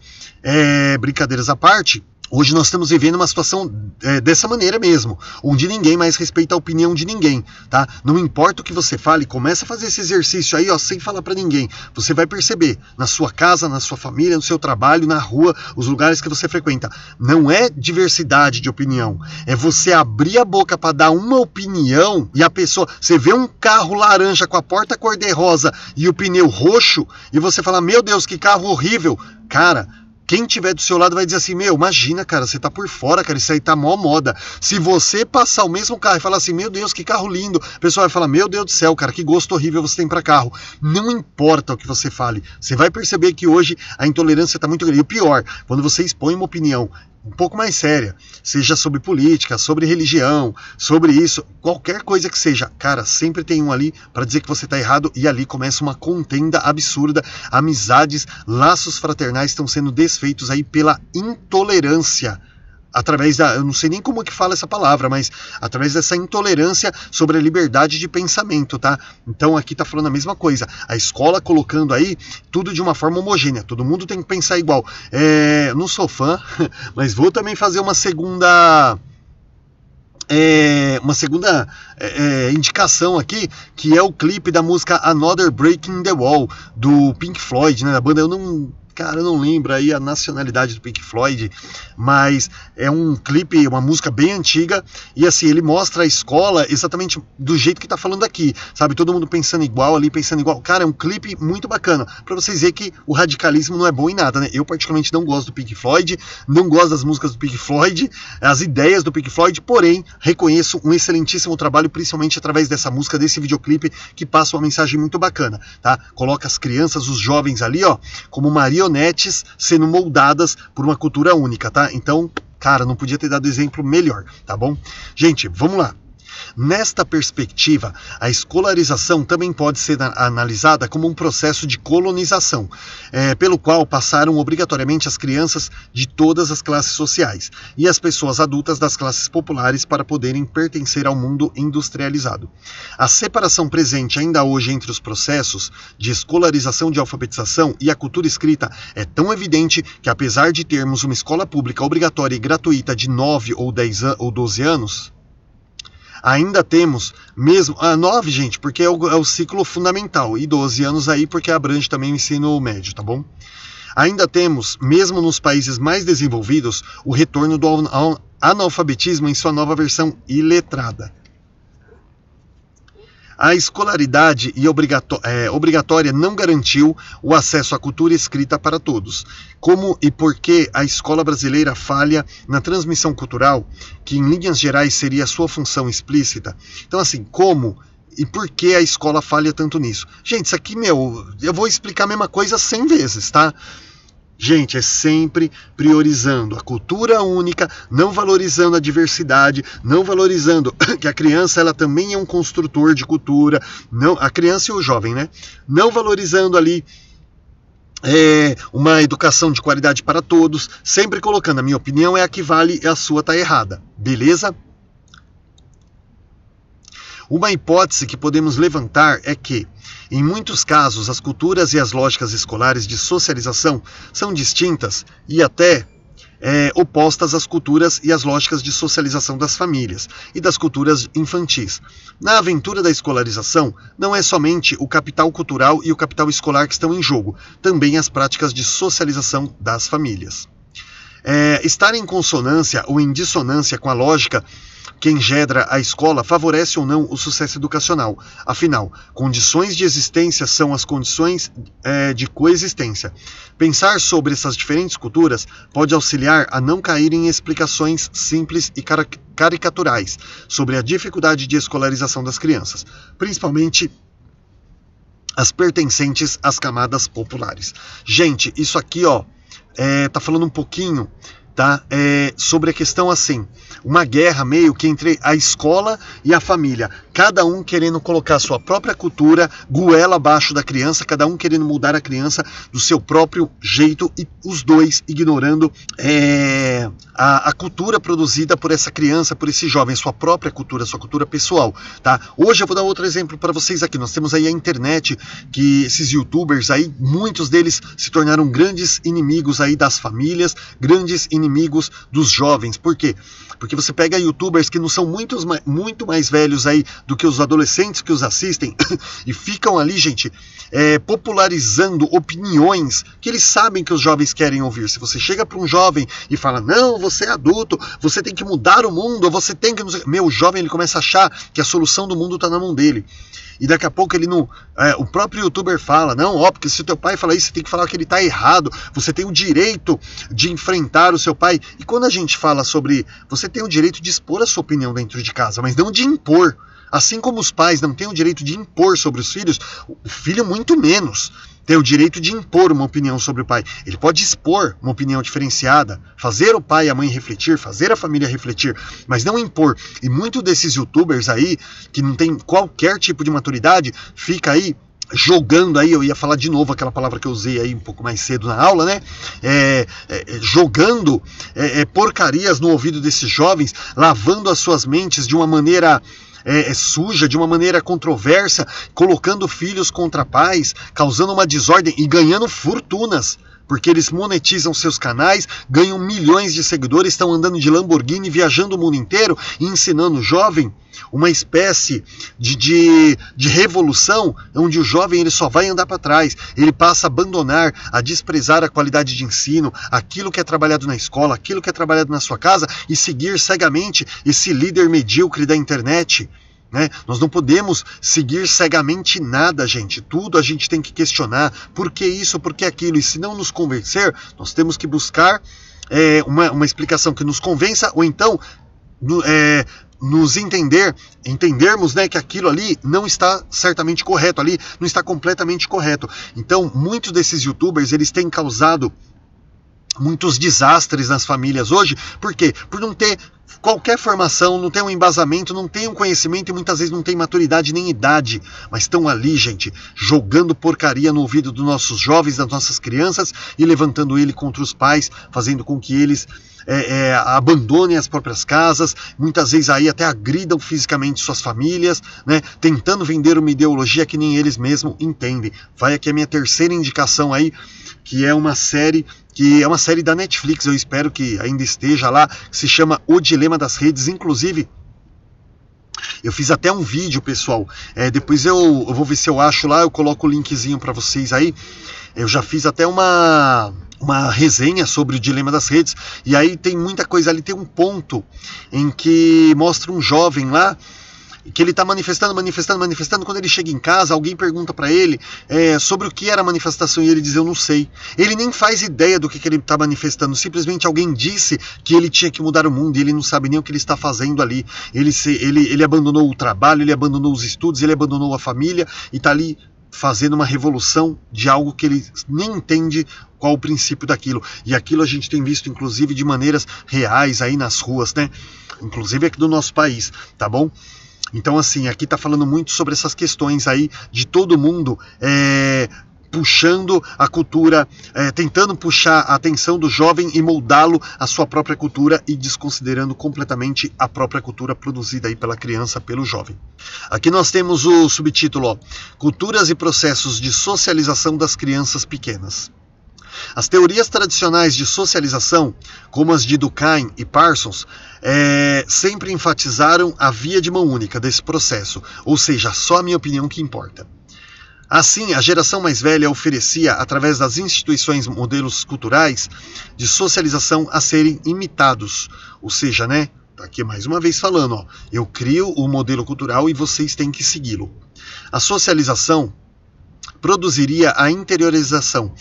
brincadeiras à parte. Hoje nós estamos vivendo uma situação dessa maneira mesmo, onde ninguém mais respeita a opinião de ninguém, tá? Não importa o que você fale, começa a fazer esse exercício aí, sem falar para ninguém. Você vai perceber, na sua casa, na sua família, no seu trabalho, na rua, os lugares que você frequenta. Não é diversidade de opinião, é você abrir a boca para dar uma opinião e a pessoa... Você vê um carro laranja com a porta cor-de-rosa e o pneu roxo e você fala, meu Deus, que carro horrível. Cara... Quem tiver do seu lado vai dizer assim, imagina, cara, você tá por fora, cara, isso aí tá mó moda. Se você passar o mesmo carro e falar assim, meu Deus, que carro lindo, a pessoa vai falar, meu Deus do céu, cara, que gosto horrível você tem pra carro. Não importa o que você fale, você vai perceber que hoje a intolerância tá muito grande. E o pior, quando você expõe uma opinião um pouco mais séria, seja sobre política, sobre religião, sobre isso, qualquer coisa que seja, cara, sempre tem um ali para dizer que você tá errado, e ali começa uma contenda absurda, amizades, laços fraternais estão sendo desfeitos aí pela intolerância, através eu não sei nem como que fala essa palavra, mas através dessa intolerância sobre a liberdade de pensamento, tá? Então aqui tá falando a mesma coisa, a escola colocando aí tudo de uma forma homogênea, todo mundo tem que pensar igual. Não sou fã, mas vou também fazer uma segunda indicação aqui, que é o clipe da música Another Break in the Wall, do Pink Floyd, né, da banda. Eu não lembro aí a nacionalidade do Pink Floyd, mas é um clipe, uma música bem antiga, e assim, ele mostra a escola exatamente do jeito que tá falando aqui, sabe, todo mundo pensando igual ali, pensando igual, cara, é um clipe muito bacana, pra vocês verem que o radicalismo não é bom em nada, né, eu particularmente não gosto do Pink Floyd, não gosto das músicas do Pink Floyd, as ideias do Pink Floyd, porém, reconheço um excelentíssimo trabalho, principalmente através dessa música, desse videoclipe, que passa uma mensagem muito bacana, tá, coloca as crianças, os jovens ali, ó, como marionetes sendo moldadas por uma cultura única, tá? Então, cara, não podia ter dado exemplo melhor, tá bom? Gente, vamos lá. Nesta perspectiva, a escolarização também pode ser analisada como um processo de colonização, pelo qual passaram obrigatoriamente as crianças de todas as classes sociais e as pessoas adultas das classes populares para poderem pertencer ao mundo industrializado. A separação presente ainda hoje entre os processos de escolarização de alfabetização e a cultura escrita é tão evidente que, apesar de termos uma escola pública obrigatória e gratuita de 9 ou 10 ou 12 anos, ainda temos, mesmo, 9, gente, porque é o ciclo fundamental, e 12 anos aí porque abrange também o ensino médio, tá bom? Ainda temos, mesmo nos países mais desenvolvidos, o retorno do analfabetismo em sua nova versão iletrada. A escolaridade obrigatória não garantiu o acesso à cultura escrita para todos. Como e por que a escola brasileira falha na transmissão cultural, que em linhas gerais seria a sua função explícita? Então, assim, como e por que a escola falha tanto nisso? Gente, isso aqui, eu vou explicar a mesma coisa 100 vezes, tá? Gente, é sempre priorizando a cultura única, não valorizando a diversidade, não valorizando que a criança ela também é um construtor de cultura, não, a criança e o jovem, né? Não valorizando ali uma educação de qualidade para todos, sempre colocando, a minha opinião é a que vale e a sua tá errada, beleza? Uma hipótese que podemos levantar é que, em muitos casos, as culturas e as lógicas escolares de socialização são distintas e até opostas às culturas e às lógicas de socialização das famílias e das culturas infantis. Na aventura da escolarização, não é somente o capital cultural e o capital escolar que estão em jogo, também as práticas de socialização das famílias. Estar em consonância ou em dissonância com a lógica que engendra a escola favorece ou não o sucesso educacional. Afinal, condições de existência são as condições de coexistência. Pensar sobre essas diferentes culturas pode auxiliar a não cair em explicações simples e caricaturais sobre a dificuldade de escolarização das crianças, principalmente as pertencentes às camadas populares. Gente, isso aqui, ó, tá falando um pouquinho, tá, sobre a questão assim, uma guerra meio que entre a escola e a família, cada um querendo colocar a sua própria cultura goela abaixo da criança, cada um querendo mudar a criança do seu próprio jeito e os dois ignorando a cultura produzida por essa criança, por esse jovem, sua própria cultura, sua cultura pessoal, tá? Hoje eu vou dar outro exemplo para vocês aqui, nós temos aí a internet, que esses youtubers aí, muitos deles se tornaram grandes inimigos aí das famílias, grandes inimigos dos jovens. Por quê? Porque você pega youtubers que não são muito mais velhos aí do que os adolescentes que os assistem e ficam ali, gente, popularizando opiniões que eles sabem que os jovens querem ouvir. Se você chega para um jovem e fala, não, você é adulto, você tem que mudar o mundo, você tem que... o jovem ele começa a achar que a solução do mundo está na mão dele. E daqui a pouco ele não... o próprio youtuber fala, não, porque se o teu pai fala isso, você tem que falar que ele está errado, você tem o direito de enfrentar o seu pai. E quando a gente fala sobre... Você tem o direito de expor a sua opinião dentro de casa, mas não de impor. Assim como os pais não têm o direito de impor sobre os filhos, o filho muito menos. ter o direito de impor uma opinião sobre o pai. Ele pode expor uma opinião diferenciada, fazer o pai e a mãe refletir, fazer a família refletir, mas não impor. E muitos desses youtubers aí, que não tem qualquer tipo de maturidade, fica aí jogando aí, eu ia falar de novo aquela palavra que eu usei aí um pouco mais cedo na aula, né? Jogando porcarias no ouvido desses jovens, lavando as suas mentes de uma maneira suja, de uma maneira controversa, colocando filhos contra pais, causando uma desordem e ganhando fortunas, porque eles monetizam seus canais, ganham milhões de seguidores, estão andando de Lamborghini, viajando o mundo inteiro e ensinando o jovem uma espécie de revolução, onde o jovem ele só vai andar para trás, ele passa a abandonar, a desprezar a qualidade de ensino, aquilo que é trabalhado na escola, aquilo que é trabalhado na sua casa, e seguir cegamente esse líder medíocre da internet. Nós não podemos seguir cegamente nada, gente. Tudo a gente tem que questionar. Por que isso, por que aquilo? E se não nos convencer, nós temos que buscar uma explicação que nos convença, ou então nos entendermos, né, que aquilo ali não está certamente correto, ali não está completamente correto. Então, muitos desses youtubers, eles têm causado muitos desastres nas famílias hoje. Por quê? Por não ter qualquer formação, não tem um embasamento, não tem um conhecimento e muitas vezes não tem maturidade nem idade, mas estão ali, gente, jogando porcaria no ouvido dos nossos jovens, das nossas crianças e levantando ele contra os pais, fazendo com que eles abandonem as próprias casas, muitas vezes aí até agridam fisicamente suas famílias, né, tentando vender uma ideologia que nem eles mesmos entendem. Vai aqui a minha terceira indicação aí, que é uma série da Netflix, eu espero que ainda esteja lá, que se chama O Dilema das Redes. Inclusive, eu fiz até um vídeo, pessoal, depois eu vou ver se eu acho lá, eu coloco o linkzinho para vocês aí. Eu já fiz até uma resenha sobre o Dilema das Redes, e aí tem muita coisa ali, tem um ponto em que mostra um jovem lá, que ele está manifestando, quando ele chega em casa, alguém pergunta para ele sobre o que era a manifestação, e ele diz, eu não sei. Ele nem faz ideia do que ele está manifestando, simplesmente alguém disse que ele tinha que mudar o mundo, e ele não sabe nem o que ele está fazendo ali. Ele abandonou o trabalho, ele abandonou os estudos, ele abandonou a família, e está ali fazendo uma revolução de algo que ele nem entende qual o princípio daquilo. E aquilo a gente tem visto, inclusive, de maneiras reais aí nas ruas, né? Inclusive aqui do nosso país, tá bom? Então, assim, aqui está falando muito sobre essas questões aí de todo mundo puxando a cultura, tentando puxar a atenção do jovem e moldá-lo à sua própria cultura e desconsiderando completamente a própria cultura produzida aí pela criança, pelo jovem. Aqui nós temos o subtítulo, ó, Culturas e processos de socialização das crianças pequenas. As teorias tradicionais de socialização, como as de Durkheim e Parsons, sempre enfatizaram a via de mão única desse processo, ou seja, só a minha opinião que importa. Assim, a geração mais velha oferecia, através das instituições, modelos culturais de socialização a serem imitados, ou seja, né, aqui mais uma vez falando, ó, eu crio o modelo cultural e vocês têm que segui-lo. A socialização produziria a interiorização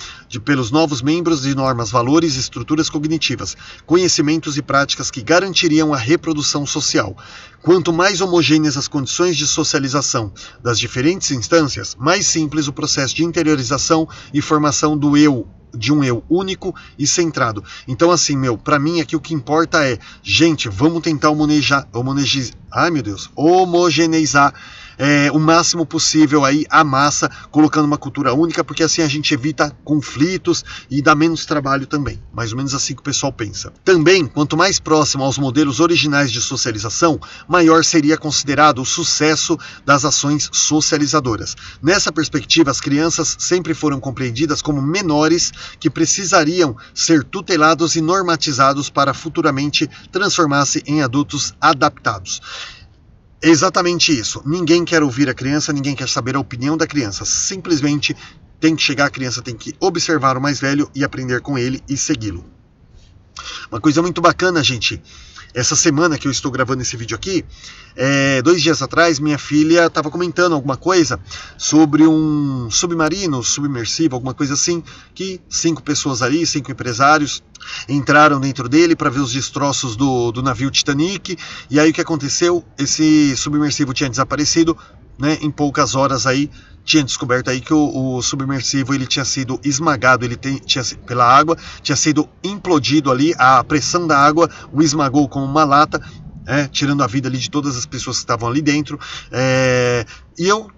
pelos novos membros de normas, valores e estruturas cognitivas, conhecimentos e práticas que garantiriam a reprodução social. Quanto mais homogêneas as condições de socialização das diferentes instâncias, mais simples o processo de interiorização e formação do eu, de um eu único e centrado. Então, assim, para mim aqui o que importa é, gente, vamos tentar homogeneizar o máximo possível aí a massa, colocando uma cultura única, porque assim a gente evita conflitos e dá menos trabalho também. Mais ou menos assim que o pessoal pensa. Também, quanto mais próximo aos modelos originais de socialização, maior seria considerado o sucesso das ações socializadoras. Nessa perspectiva, as crianças sempre foram compreendidas como menores que precisariam ser tutelados e normatizados para futuramente transformar-se em adultos adaptados. É exatamente isso. Ninguém quer ouvir a criança, ninguém quer saber a opinião da criança. Simplesmente tem que chegar, a criança tem que observar o mais velho e aprender com ele e segui-lo. Uma coisa muito bacana, gente. Essa semana que eu estou gravando esse vídeo aqui, 2 dias atrás, minha filha estava comentando alguma coisa sobre um submarino, submersível, alguma coisa assim, que 5 pessoas ali, 5 empresários, entraram dentro dele para ver os destroços do navio Titanic. E aí o que aconteceu? Esse submersível tinha desaparecido, né, em poucas horas aí tinha descoberto aí que o submersivo ele tinha sido esmagado, pela água, tinha sido implodido ali, a pressão da água o esmagou como uma lata, tirando a vida ali de todas as pessoas que estavam ali dentro. E eu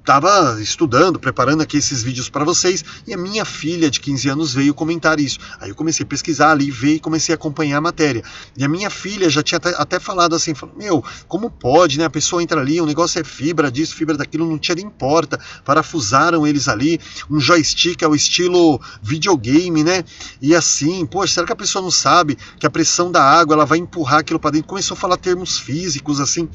estava estudando, preparando aqui esses vídeos para vocês, e a minha filha de 15 anos veio comentar isso. Aí eu comecei a pesquisar ali, ver e comecei a acompanhar a matéria. E a minha filha já tinha até falado assim, meu, como pode, né? A pessoa entra ali, o negócio é fibra disso, fibra daquilo, não tira nem porta, parafusaram eles ali, um joystick ao estilo videogame, né? E assim, poxa, será que a pessoa não sabe que a pressão da água, ela vai empurrar aquilo para dentro? Começou a falar termos físicos, assim.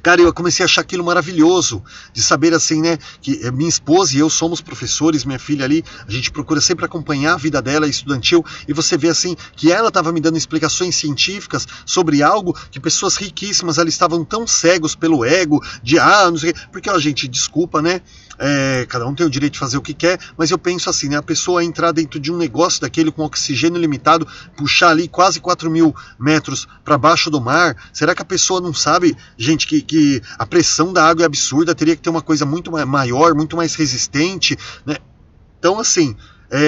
Cara, eu comecei a achar aquilo maravilhoso, de saber assim, né, que minha esposa e eu somos professores, minha filha ali, a gente procura sempre acompanhar a vida dela estudantil, e você vê assim, que ela estava me dando explicações científicas sobre algo que pessoas riquíssimas ali estavam tão cegos pelo ego, de não sei o quê, porque, ó, gente, desculpa, né, cada um tem o direito de fazer o que quer, mas eu penso assim, né, a pessoa entrar dentro de um negócio daquele com oxigênio limitado, puxar ali quase 4.000 metros para baixo do mar, será que a pessoa não sabe, gente, que a pressão da água é absurda, teria que ter uma coisa muito maior, muito mais resistente, né? Então, assim,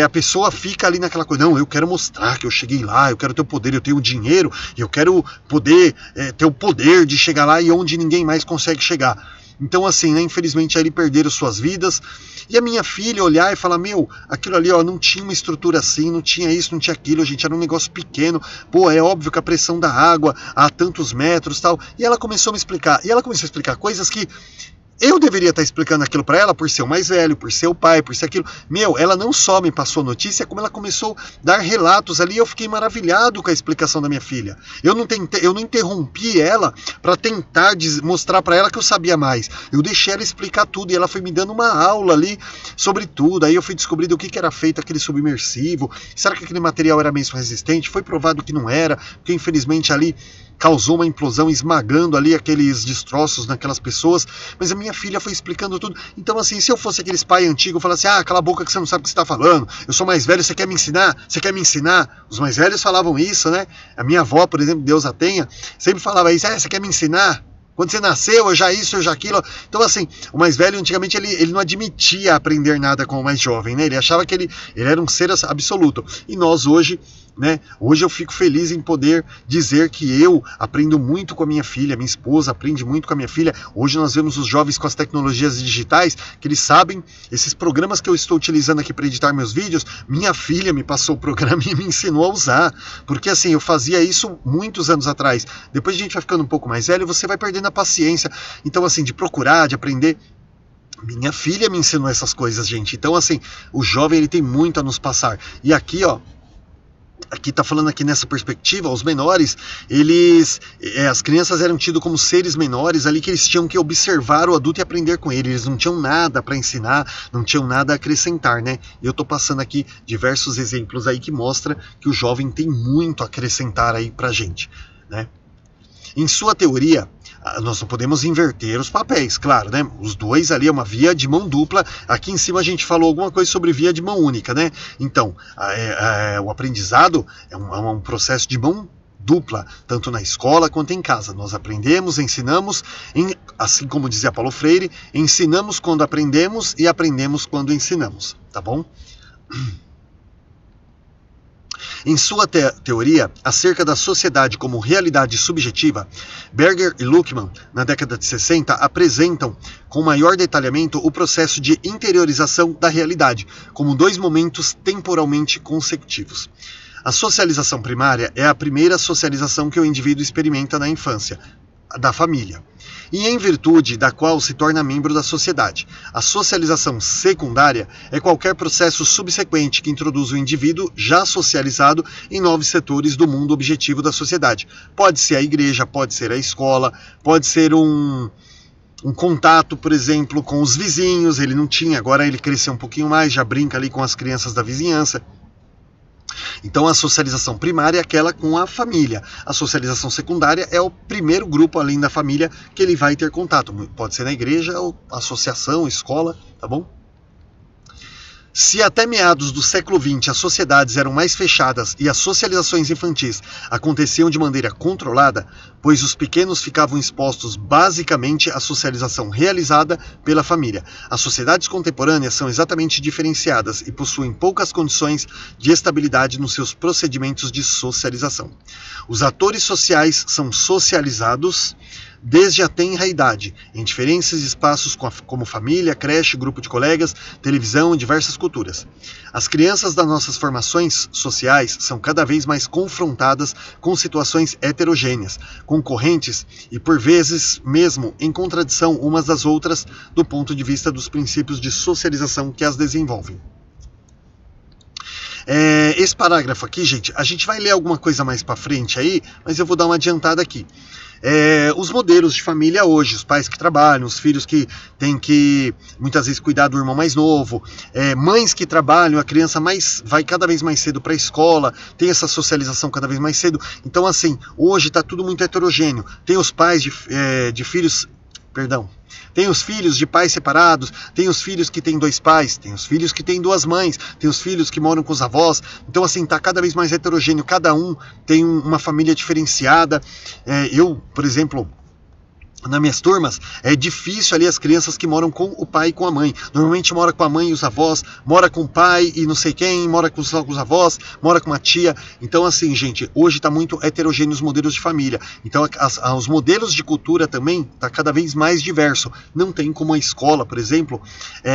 a pessoa fica ali naquela coisa, não, eu quero mostrar que eu cheguei lá, eu quero ter o poder, eu tenho o dinheiro, eu quero poder ter o poder de chegar lá e onde ninguém mais consegue chegar. Então, assim, né, infelizmente, aí perderam suas vidas. E a minha filha olhar e falar, meu, aquilo ali, ó, não tinha uma estrutura assim, não tinha isso, não tinha aquilo, gente, era um negócio pequeno. Pô, é óbvio que a pressão da água a tantos metros e tal. E ela começou a me explicar. E ela começou a explicar coisas que eu deveria estar explicando aquilo para ela por ser o mais velho, por ser o pai, por ser aquilo. Meu, ela não só me passou notícia, como ela começou a dar relatos ali, e eu fiquei maravilhado com a explicação da minha filha. Eu não interrompi ela para tentar mostrar para ela que eu sabia mais. Eu deixei ela explicar tudo e ela foi me dando uma aula ali sobre tudo. Aí eu fui descobrindo o que era feito aquele submersivo. Será que aquele material era mesmo resistente? Foi provado que não era, porque infelizmente ali causou uma implosão, esmagando ali aqueles destroços naquelas pessoas, mas a minha filha foi explicando tudo. Então, assim, se eu fosse aqueles pai antigo, eu falasse, cala a boca que você não sabe o que você está falando, eu sou mais velho, você quer me ensinar? Você quer me ensinar? Os mais velhos falavam isso, né? A minha avó, por exemplo, Deus a tenha, sempre falava isso, você quer me ensinar? Quando você nasceu, eu já isso, eu já aquilo. Então, assim, o mais velho, antigamente, ele não admitia aprender nada com o mais jovem, né? Ele achava que ele era um ser absoluto. E nós, hoje, né? Hoje eu fico feliz em poder dizer que eu aprendo muito com a minha filha, minha esposa aprende muito com a minha filha. Hoje nós vemos os jovens com as tecnologias digitais, que eles sabem, esses programas que eu estou utilizando aqui para editar meus vídeos, minha filha me passou o programa e me ensinou a usar. Porque assim, eu fazia isso muitos anos atrás. Depois a gente vai ficando um pouco mais velho, você vai perdendo a paciência. Então, assim, de procurar, de aprender. Minha filha me ensinou essas coisas, gente. Então, assim, o jovem ele tem muito a nos passar. E aqui, ó, aqui está falando aqui nessa perspectiva, os menores, as crianças eram tidas como seres menores ali, que eles tinham que observar o adulto e aprender com ele, eles não tinham nada para ensinar, não tinham nada a acrescentar, né? E eu estou passando aqui diversos exemplos aí que mostra que o jovem tem muito a acrescentar aí pra gente, né? Em sua teoria, nós não podemos inverter os papéis, claro, né? Os dois ali é uma via de mão dupla. Aqui em cima a gente falou alguma coisa sobre via de mão única, né? Então, o aprendizado é um processo de mão dupla, tanto na escola quanto em casa. Nós aprendemos, ensinamos, assim como dizia Paulo Freire, ensinamos quando aprendemos e aprendemos quando ensinamos, tá bom? Em sua teoria acerca da sociedade como realidade subjetiva, Berger e Luckmann, na década de 60, apresentam com maior detalhamento o processo de interiorização da realidade, como dois momentos temporalmente consecutivos. A socialização primária é a primeira socialização que o indivíduo experimenta na infância, da família, e em virtude da qual se torna membro da sociedade. A socialização secundária é qualquer processo subsequente que introduz o indivíduo já socializado em novos setores do mundo objetivo da sociedade. Pode ser a igreja, pode ser a escola, pode ser um contato, por exemplo, com os vizinhos. Ele não tinha, agora ele cresceu um pouquinho mais, já brinca ali com as crianças da vizinhança. Então a socialização primária é aquela com a família. A socialização secundária é o primeiro grupo além da família que ele vai ter contato. Pode ser na igreja, ou associação, escola, tá bom? Se até meados do século XX as sociedades eram mais fechadas e as socializações infantis aconteciam de maneira controlada, pois os pequenos ficavam expostos basicamente à socialização realizada pela família, as sociedades contemporâneas são exatamente diferenciadas e possuem poucas condições de estabilidade nos seus procedimentos de socialização. Os atores sociais são socializados desde a tenra idade, em diferentes espaços como família, creche, grupo de colegas, televisão e diversas culturas. As crianças das nossas formações sociais são cada vez mais confrontadas com situações heterogêneas, concorrentes e por vezes mesmo em contradição umas das outras do ponto de vista dos princípios de socialização que as desenvolvem. Esse parágrafo aqui, gente, a gente vai ler alguma coisa mais para frente aí, mas eu vou dar uma adiantada aqui. Os modelos de família hoje, os pais que trabalham, os filhos que têm que muitas vezes cuidar do irmão mais novo, mães que trabalham, a criança vai cada vez mais cedo para a escola, tem essa socialização cada vez mais cedo. Então assim, hoje está tudo muito heterogêneo. Tem os pais de filhos, perdão, tem os filhos de pais separados, tem os filhos que têm 2 pais, tem os filhos que têm 2 mães, tem os filhos que moram com os avós. Então assim, está cada vez mais heterogêneo, cada um tem uma família diferenciada. Eu, por exemplo, nas minhas turmas, é difícil ali as crianças que moram com o pai e com a mãe. Normalmente mora com a mãe e os avós, mora com o pai e não sei quem, mora com os avós, mora com uma tia. Então assim, gente, hoje está muito heterogêneo os modelos de família. Então os modelos de cultura também está cada vez mais diverso. Não tem como a escola, por exemplo,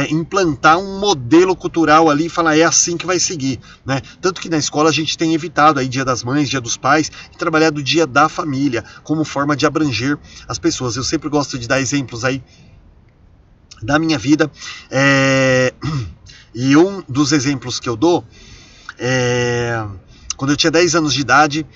implantar um modelo cultural ali e falar é assim que vai seguir, né? Tanto que na escola a gente tem evitado aí Dia das Mães, Dia dos Pais e trabalhado o Dia da Família como forma de abranger as pessoas. Eu sempre gosto de dar exemplos aí da minha vida, e um dos exemplos que eu dou quando eu tinha 10 anos de idade,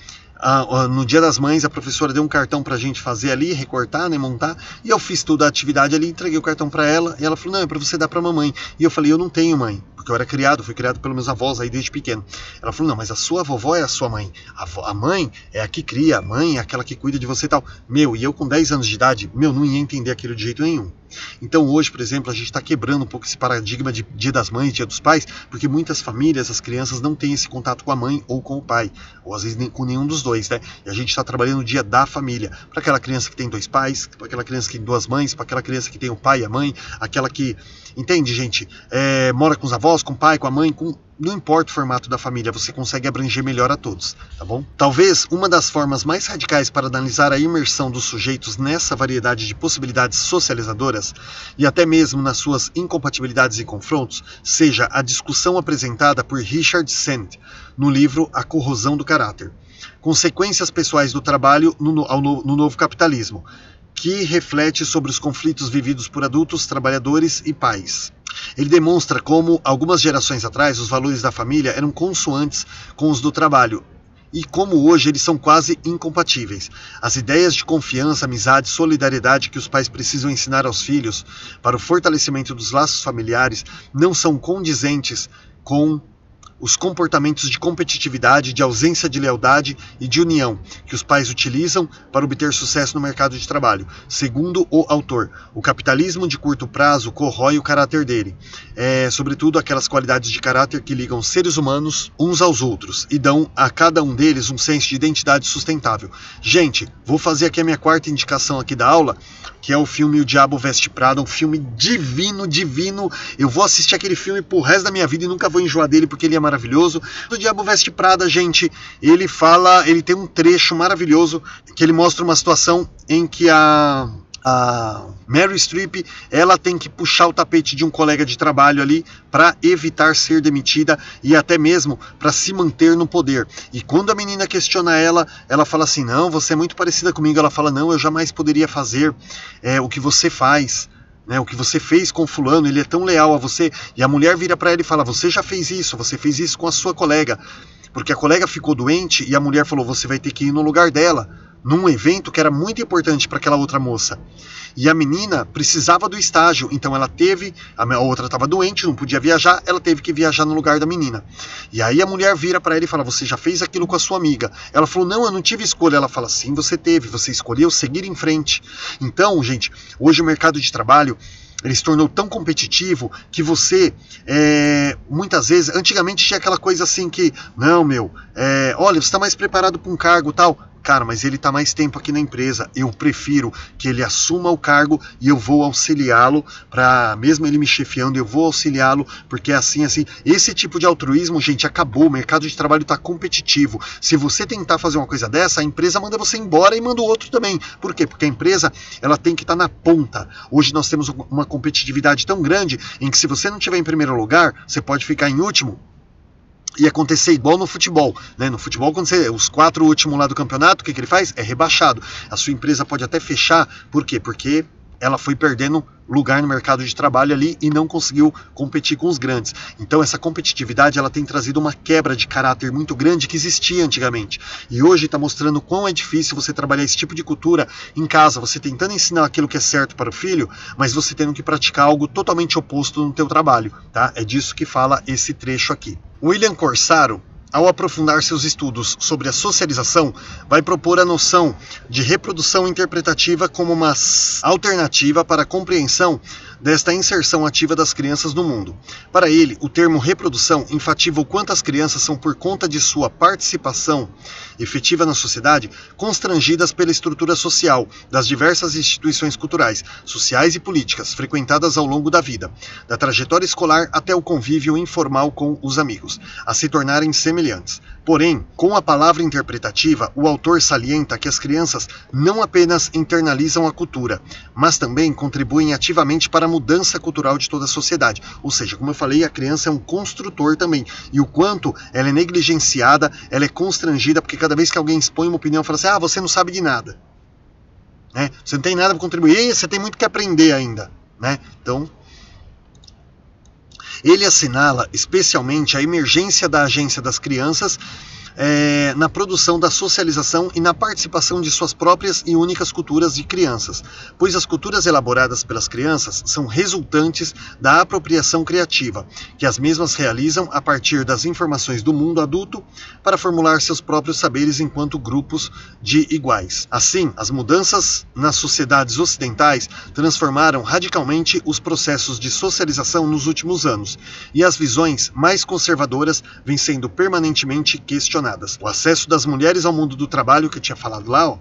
no Dia das Mães, a professora deu um cartão pra gente fazer ali, recortar, né, montar, e eu fiz toda a atividade ali, entreguei o cartão pra ela, e ela falou, não, é pra você dar pra mamãe. E eu falei, eu não tenho mãe, porque eu era fui criado pelos meus avós aí desde pequeno. Ela falou, não, mas a sua vovó é a sua mãe, a mãe é a que cria, a mãe é aquela que cuida de você e tal. E eu com 10 anos de idade, não ia entender aquilo de jeito nenhum. Então hoje, por exemplo, a gente está quebrando um pouco esse paradigma de Dia das Mães, Dia dos Pais, porque muitas famílias, as crianças não têm esse contato com a mãe ou com o pai, ou às vezes nem com nenhum dos dois, né? E a gente está trabalhando o Dia da Família, para aquela criança que tem 2 pais, para aquela criança que tem 2 mães, para aquela criança que tem o pai e a mãe, aquela que, entende, gente, mora com os avós, com o pai, com a mãe, não importa o formato da família, você consegue abranger melhor a todos, tá bom? Talvez uma das formas mais radicais para analisar a imersão dos sujeitos nessa variedade de possibilidades socializadoras, e até mesmo nas suas incompatibilidades e confrontos, seja a discussão apresentada por Richard Sand no livro A Corrosão do Caráter, Consequências Pessoais do Trabalho no Novo Capitalismo, que reflete sobre os conflitos vividos por adultos, trabalhadores e pais. Ele demonstra como, algumas gerações atrás, os valores da família eram consoantes com os do trabalho, e como hoje eles são quase incompatíveis. As ideias de confiança, amizade, solidariedade que os pais precisam ensinar aos filhos para o fortalecimento dos laços familiares não são condizentes com os comportamentos de competitividade, de ausência de lealdade e de união que os pais utilizam para obter sucesso no mercado de trabalho. Segundo o autor, o capitalismo de curto prazo corrói o caráter dele, sobretudo aquelas qualidades de caráter que ligam seres humanos uns aos outros e dão a cada um deles um senso de identidade sustentável. Gente, vou fazer aqui a minha 4ª indicação aqui da aula, que é o filme O Diabo Veste Prada, um filme divino, divino. Eu vou assistir aquele filme pro resto da minha vida e nunca vou enjoar dele porque ele é maravilhoso. O Diabo Veste Prada, gente, ele tem um trecho maravilhoso que ele mostra uma situação em que a Meryl Streep, ela tem que puxar o tapete de um colega de trabalho ali para evitar ser demitida e até mesmo para se manter no poder. E quando a menina questiona ela fala assim, não, você é muito parecida comigo. Ela fala, não, eu jamais poderia fazer o que você faz. O que você fez com fulano, ele é tão leal a você. E a mulher vira para ele e fala, você já fez isso, você fez isso com a sua colega. Porque a colega ficou doente e a mulher falou, você vai ter que ir no lugar dela, num evento que era muito importante para aquela outra moça. E a menina precisava do estágio, então a outra estava doente, não podia viajar, ela teve que viajar no lugar da menina. E aí a mulher vira para ele e fala, você já fez aquilo com a sua amiga? Ela falou, não, eu não tive escolha. Ela fala, sim, você teve, você escolheu seguir em frente. Então, gente, hoje o mercado de trabalho, ele se tornou tão competitivo que você, muitas vezes, antigamente tinha aquela coisa assim que, não, olha, você está mais preparado para um cargo tal. Cara, mas ele está mais tempo aqui na empresa, eu prefiro que ele assuma o cargo e eu vou auxiliá-lo, mesmo ele me chefiando, eu vou auxiliá-lo, porque é assim. Esse tipo de altruísmo, gente, acabou, o mercado de trabalho está competitivo. Se você tentar fazer uma coisa dessa, a empresa manda você embora e manda o outro também. Por quê? Porque a empresa, ela tem que estar na ponta. Hoje nós temos uma competitividade tão grande em que se você não estiver em primeiro lugar, você pode ficar em último, e acontecer igual no futebol, né? No futebol, quando os 4 últimos lá do campeonato, o que ele faz? É rebaixado. A sua empresa pode até fechar, por quê? Porque ela foi perdendo lugar no mercado de trabalho ali e não conseguiu competir com os grandes. Então essa competitividade, ela tem trazido uma quebra de caráter muito grande que existia antigamente. E hoje está mostrando quão é difícil você trabalhar esse tipo de cultura em casa, você tentando ensinar aquilo que é certo para o filho, mas você tendo que praticar algo totalmente oposto no teu trabalho, tá? É disso que fala esse trecho aqui. William Corsaro, ao aprofundar seus estudos sobre a socialização, vai propor a noção de reprodução interpretativa como uma alternativa para a compreensão desta inserção ativa das crianças no mundo. Para ele, o termo reprodução enfatiza o quanto as crianças são, por conta de sua participação efetiva na sociedade, constrangidas pela estrutura social das diversas instituições culturais, sociais e políticas frequentadas ao longo da vida, da trajetória escolar até o convívio informal com os amigos, a se tornarem semelhantes. Porém, com a palavra interpretativa, o autor salienta que as crianças não apenas internalizam a cultura, mas também contribuem ativamente para a mudança cultural de toda a sociedade. Ou seja, como eu falei, a criança é um construtor também. E o quanto ela é negligenciada, ela é constrangida, porque cada vez que alguém expõe uma opinião, fala assim, você não sabe de nada. Né? Você não tem nada para contribuir, e você tem muito que aprender ainda. Né? Então, ele assinala especialmente a emergência da agência das crianças na produção da socialização e na participação de suas próprias e únicas culturas de crianças, pois as culturas elaboradas pelas crianças são resultantes da apropriação criativa, que as mesmas realizam a partir das informações do mundo adulto para formular seus próprios saberes enquanto grupos de iguais. Assim, as mudanças nas sociedades ocidentais transformaram radicalmente os processos de socialização nos últimos anos, e as visões mais conservadoras vêm sendo permanentemente questionadas. O acesso das mulheres ao mundo do trabalho, que eu tinha falado lá,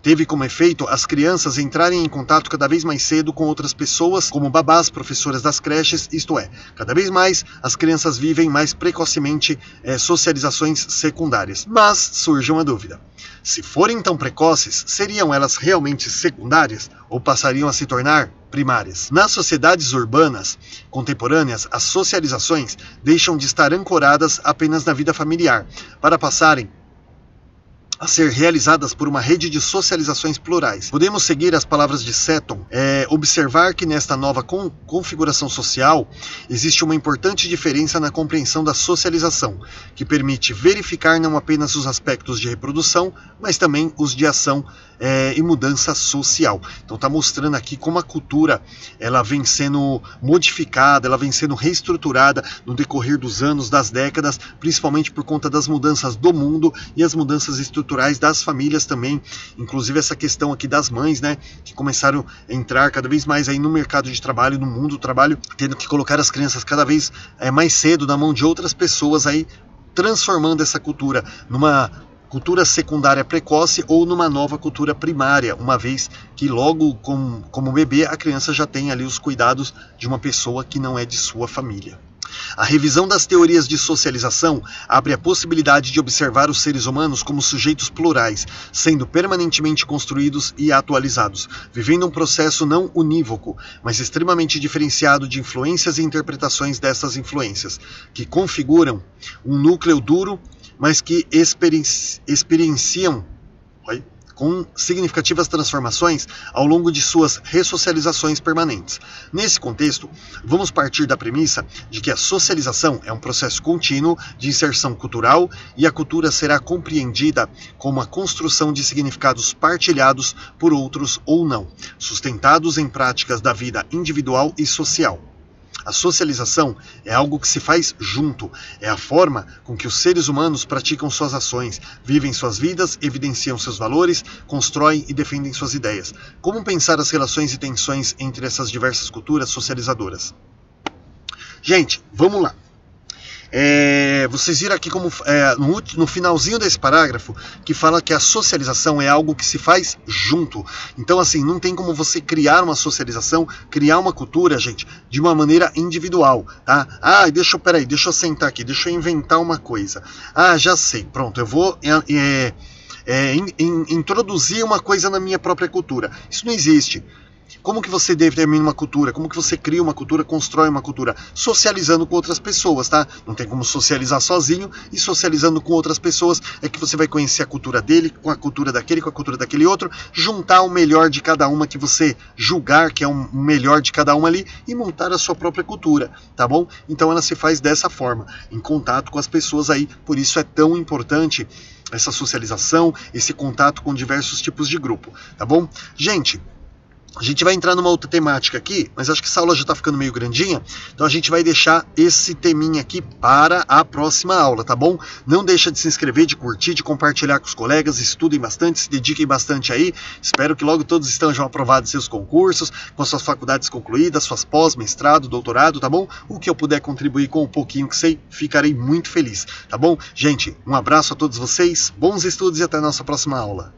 teve como efeito as crianças entrarem em contato cada vez mais cedo com outras pessoas, como babás, professoras das creches, isto é, cada vez mais as crianças vivem mais precocemente socializações secundárias. Mas surge uma dúvida. Se forem tão precoces, seriam elas realmente secundárias ou passariam a se tornar primárias? Nas sociedades urbanas contemporâneas, as socializações deixam de estar ancoradas apenas na vida familiar, para passarem a ser realizadas por uma rede de socializações plurais. Podemos seguir as palavras de Seton, observar que nesta nova configuração social existe uma importante diferença na compreensão da socialização, que permite verificar não apenas os aspectos de reprodução, mas também os de ação e mudança social. Então está mostrando aqui como a cultura ela vem sendo modificada, ela vem sendo reestruturada no decorrer dos anos, das décadas, principalmente por conta das mudanças do mundo e as mudanças estruturais das famílias também, inclusive essa questão aqui das mães, né, que começaram a entrar cada vez mais aí no mercado de trabalho, no mundo do trabalho, tendo que colocar as crianças cada vez mais cedo na mão de outras pessoas, aí transformando essa cultura numa cultura secundária precoce ou numa nova cultura primária, uma vez que logo como bebê a criança já tem ali os cuidados de uma pessoa que não é de sua família. A revisão das teorias de socialização abre a possibilidade de observar os seres humanos como sujeitos plurais, sendo permanentemente construídos e atualizados, vivendo um processo não unívoco, mas extremamente diferenciado de influências e interpretações dessas influências, que configuram um núcleo duro, mas que experienciam com significativas transformações ao longo de suas ressocializações permanentes. Nesse contexto, vamos partir da premissa de que a socialização é um processo contínuo de inserção cultural e a cultura será compreendida como a construção de significados partilhados por outros ou não, sustentados em práticas da vida individual e social. A socialização é algo que se faz junto, é a forma com que os seres humanos praticam suas ações, vivem suas vidas, evidenciam seus valores, constroem e defendem suas ideias. Como pensar as relações e tensões entre essas diversas culturas socializadoras? Gente, vamos lá. Vocês viram aqui como no finalzinho desse parágrafo que fala que a socialização é algo que se faz junto. Então assim, não tem como você criar uma socialização, criar uma cultura, gente, de uma maneira individual, tá? Deixa eu sentar aqui, deixa eu inventar uma coisa. Já sei, pronto, eu vou introduzir uma coisa na minha própria cultura. Isso não existe. Como que você determina uma cultura? Como que você cria uma cultura, constrói uma cultura? Socializando com outras pessoas, tá? Não tem como socializar sozinho, e socializando com outras pessoas é que você vai conhecer a cultura dele, com a cultura daquele, com a cultura daquele outro, juntar o melhor de cada uma que você julgar que é o melhor de cada uma ali e montar a sua própria cultura, tá bom? Então ela se faz dessa forma, em contato com as pessoas aí, por isso é tão importante essa socialização, esse contato com diversos tipos de grupo, tá bom? Gente, a gente vai entrar numa outra temática aqui, mas acho que essa aula já está ficando meio grandinha, então a gente vai deixar esse teminha aqui para a próxima aula, tá bom? Não deixa de se inscrever, de curtir, de compartilhar com os colegas, estudem bastante, se dediquem bastante aí, espero que logo todos estejam aprovados em seus concursos, com as suas faculdades concluídas, suas pós, mestrado, doutorado, tá bom? O que eu puder contribuir com um pouquinho que sei, ficarei muito feliz, tá bom? Gente, um abraço a todos vocês, bons estudos e até a nossa próxima aula.